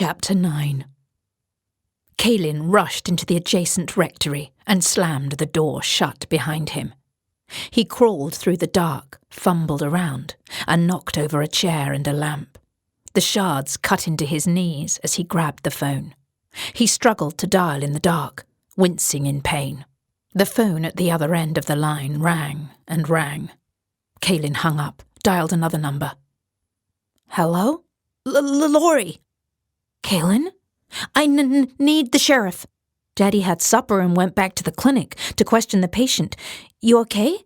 Chapter 9. Caelan rushed into the adjacent rectory and slammed the door shut behind him. He crawled through the dark, fumbled around, and knocked over a chair and a lamp. The shards cut into his knees as he grabbed the phone. He struggled to dial in the dark, wincing in pain. The phone at the other end of the line rang and rang. Caelan hung up, dialed another number. "Hello? Laurie." "Caelan? I need the sheriff. Daddy had supper and went back to the clinic to question the patient. You okay?"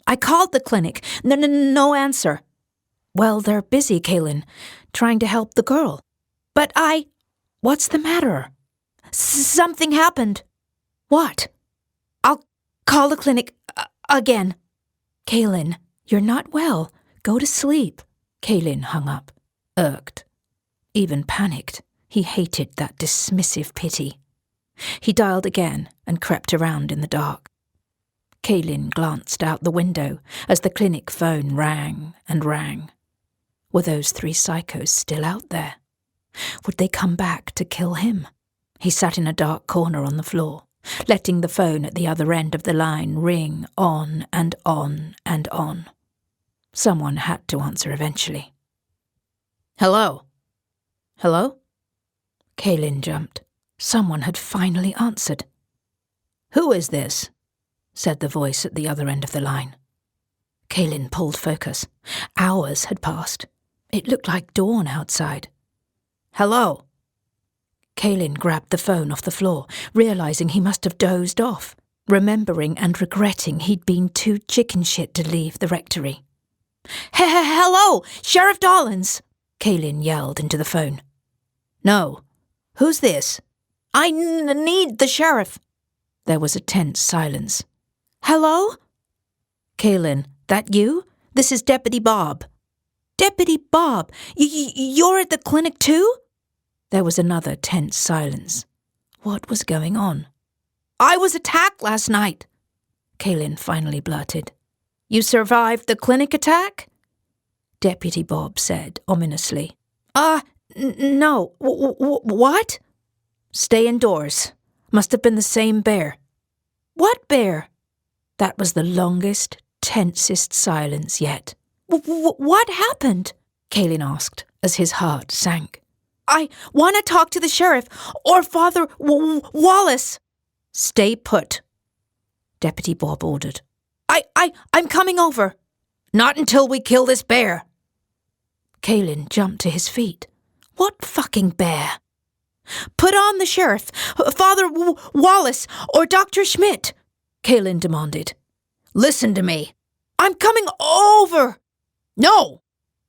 "I called the clinic. No answer." "Well, they're busy, Caelan, trying to help the girl." "But What's the matter?" "Something happened." "What?" "I'll call the clinic again." "Caelan, you're not well. Go to sleep." Caelan hung up, irked, even panicked. He hated that dismissive pity. He dialed again and crept around in the dark. Caelan glanced out the window as the clinic phone rang and rang. Were those 3 psychos still out there? Would they come back to kill him? He sat in a dark corner on the floor, letting the phone at the other end of the line ring on and on and on. Someone had to answer eventually. "Hello? Hello?" Caelan jumped. Someone had finally answered. "Who is this?" said the voice at the other end of the line. Caelan pulled focus. Hours had passed. It looked like dawn outside. "Hello?" Caelan grabbed the phone off the floor, realizing he must have dozed off, remembering and regretting he'd been too chicken shit to leave the rectory. "Hello, Sheriff Dollins!" Caelan yelled into the phone. "No. Who's this?" "I need the sheriff." There was a tense silence. "Hello?" "Caelan, that you? This is Deputy Bob." "Deputy Bob? You're at the clinic too?" There was another tense silence. What was going on? "I was attacked last night," Caelan finally blurted. "You survived the clinic attack?" Deputy Bob said ominously. No. What?" "Stay indoors. Must have been the same bear." "What bear?" That was the longest, tensest silence yet. What happened?" Caelan asked as his heart sank. "I want to talk to the sheriff or Father Wallace." "Stay put," Deputy Bob ordered. I'm coming over." "Not until we kill this bear." Caelan jumped to his feet. "What fucking bear?" "Put on the sheriff, Father Wallace, or Dr. Schmidt," Caelan demanded. "Listen to me." "I'm coming over." "No!"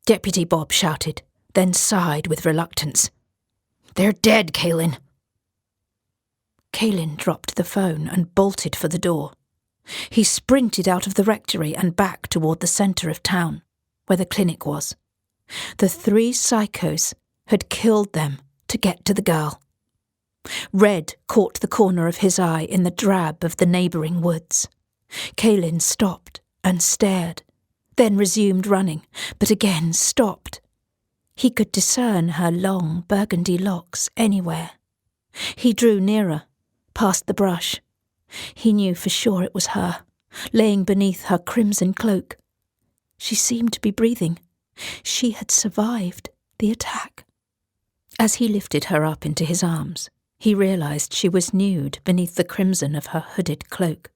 Deputy Bob shouted, then sighed with reluctance. "They're dead, Caelan." Caelan dropped the phone and bolted for the door. He sprinted out of the rectory and back toward the centre of town, where the clinic was. The 3 psychos had killed them to get to the girl. Red caught the corner of his eye in the drab of the neighbouring woods. Caelan stopped and stared, then resumed running, but again stopped. He could discern her long burgundy locks anywhere. He drew nearer, past the brush. He knew for sure it was her, laying beneath her crimson cloak. She seemed to be breathing. She had survived the attack. As he lifted her up into his arms, he realized she was nude beneath the crimson of her hooded cloak.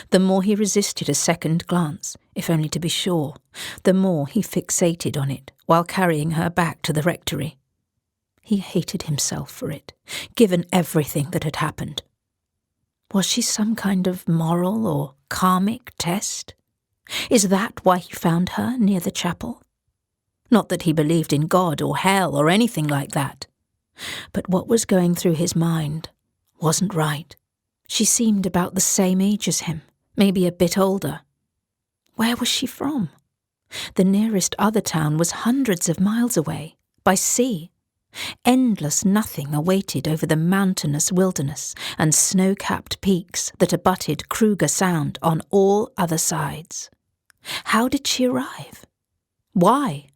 The more he resisted a second glance, if only to be sure, the more he fixated on it while carrying her back to the rectory. He hated himself for it, given everything that had happened. Was she some kind of moral or karmic test? Is that why he found her near the chapel? Not that he believed in God or hell or anything like that. But what was going through his mind wasn't right. She seemed about the same age as him, maybe a bit older. Where was she from? The nearest other town was hundreds of miles away, by sea. Endless nothing awaited over the mountainous wilderness and snow-capped peaks that abutted Kruger Sound on all other sides. How did she arrive? Why?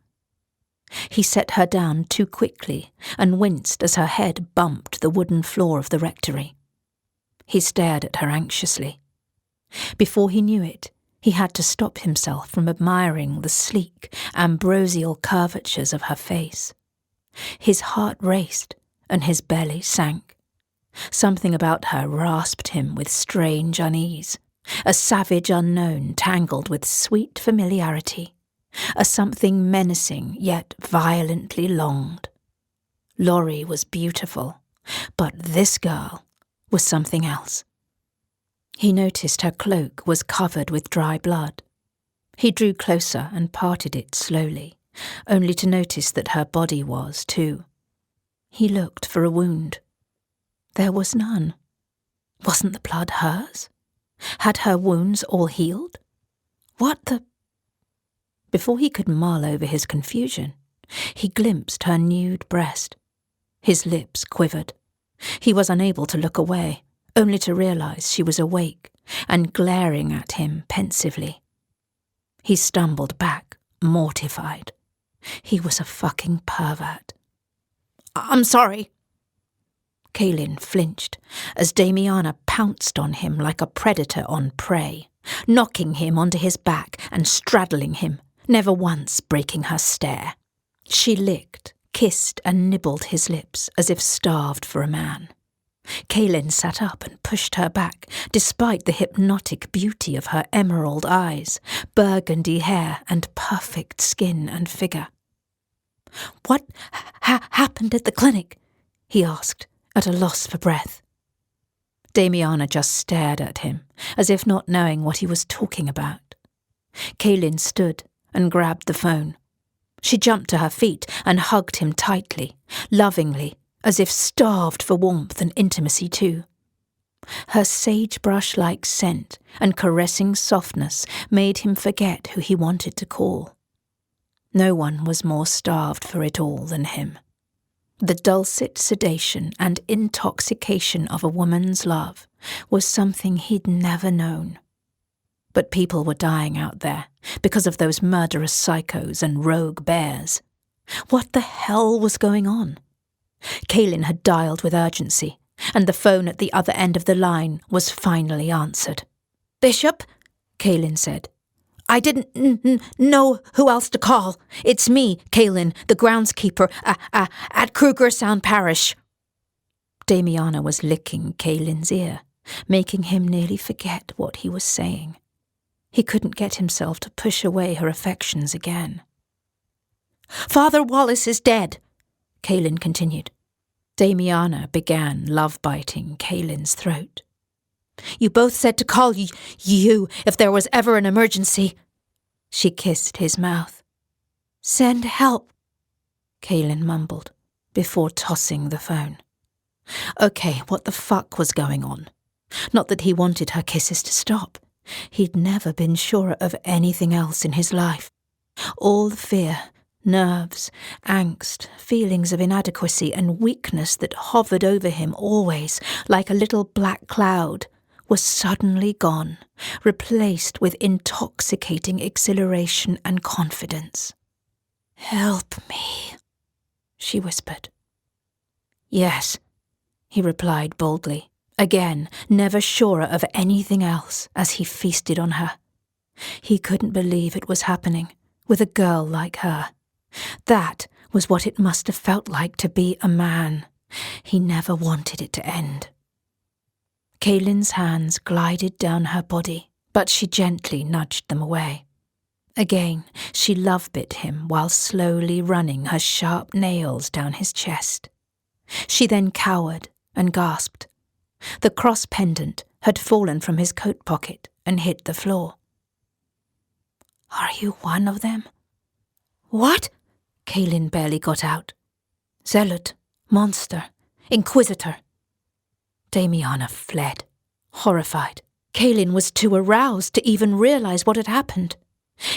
He set her down too quickly and winced as her head bumped the wooden floor of the rectory. He stared at her anxiously. Before he knew it, he had to stop himself from admiring the sleek, ambrosial curvatures of her face. His heart raced and his belly sank. Something about her rasped him with strange unease, a savage unknown tangled with sweet familiarity, a something menacing yet violently longed. Laurie was beautiful, but this girl was something else. He noticed her cloak was covered with dry blood. He drew closer and parted it slowly, only to notice that her body was, too. He looked for a wound. There was none. Wasn't the blood hers? Had her wounds all healed? What the... Before he could mull over his confusion, he glimpsed her nude breast. His lips quivered. He was unable to look away, only to realize she was awake and glaring at him pensively. He stumbled back, mortified. He was a fucking pervert. "I'm sorry." Kaelin flinched as Damiana pounced on him like a predator on prey, knocking him onto his back and straddling him, never once breaking her stare. She licked, kissed and nibbled his lips as if starved for a man. Kaelin sat up and pushed her back, despite the hypnotic beauty of her emerald eyes, burgundy hair and perfect skin and figure. "What happened at the clinic?" he asked, at a loss for breath. Damiana just stared at him, as if not knowing what he was talking about. Kaelin stood and grabbed the phone. She jumped to her feet and hugged him tightly, lovingly, as if starved for warmth and intimacy too. Her sagebrush-like scent and caressing softness made him forget who he wanted to call. No one was more starved for it all than him. The dulcet sedation and intoxication of a woman's love was something he'd never known. But people were dying out there because of those murderous psychos and rogue bears. What the hell was going on? Kaelin had dialed with urgency, and the phone at the other end of the line was finally answered. "Bishop," Kaelin said. "I didn't know who else to call. It's me, Kaelin, the groundskeeper at Kruger Sound Parish." Damiana was licking Kaelin's ear, making him nearly forget what he was saying. He couldn't get himself to push away her affections again. "Father Wallace is dead," Kaelin continued. Damiana began love-biting Kaelin's throat. "You both said to call you if there was ever an emergency." She kissed his mouth. "Send help," Kaelin mumbled, before tossing the phone. Okay, what the fuck was going on? Not that he wanted her kisses to stop. He'd never been surer of anything else in his life. All the fear, nerves, angst, feelings of inadequacy and weakness that hovered over him always like a little black cloud was suddenly gone, replaced with intoxicating exhilaration and confidence. "Help me," she whispered. "Yes," he replied boldly, again never surer of anything else as he feasted on her. He couldn't believe it was happening with a girl like her. That was what it must have felt like to be a man. He never wanted it to end. Kaelin's hands glided down her body, but she gently nudged them away. Again, she love-bit him while slowly running her sharp nails down his chest. She then cowered and gasped. The cross pendant had fallen from his coat pocket and hit the floor. "Are you one of them?" "What?" Kaelin barely got out. "Zealot, monster, inquisitor." Damiana fled, horrified. Kaelin was too aroused to even realize what had happened.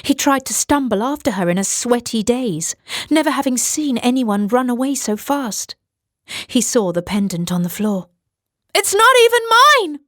He tried to stumble after her in a sweaty daze, never having seen anyone run away so fast. He saw the pendant on the floor. "It's not even mine!"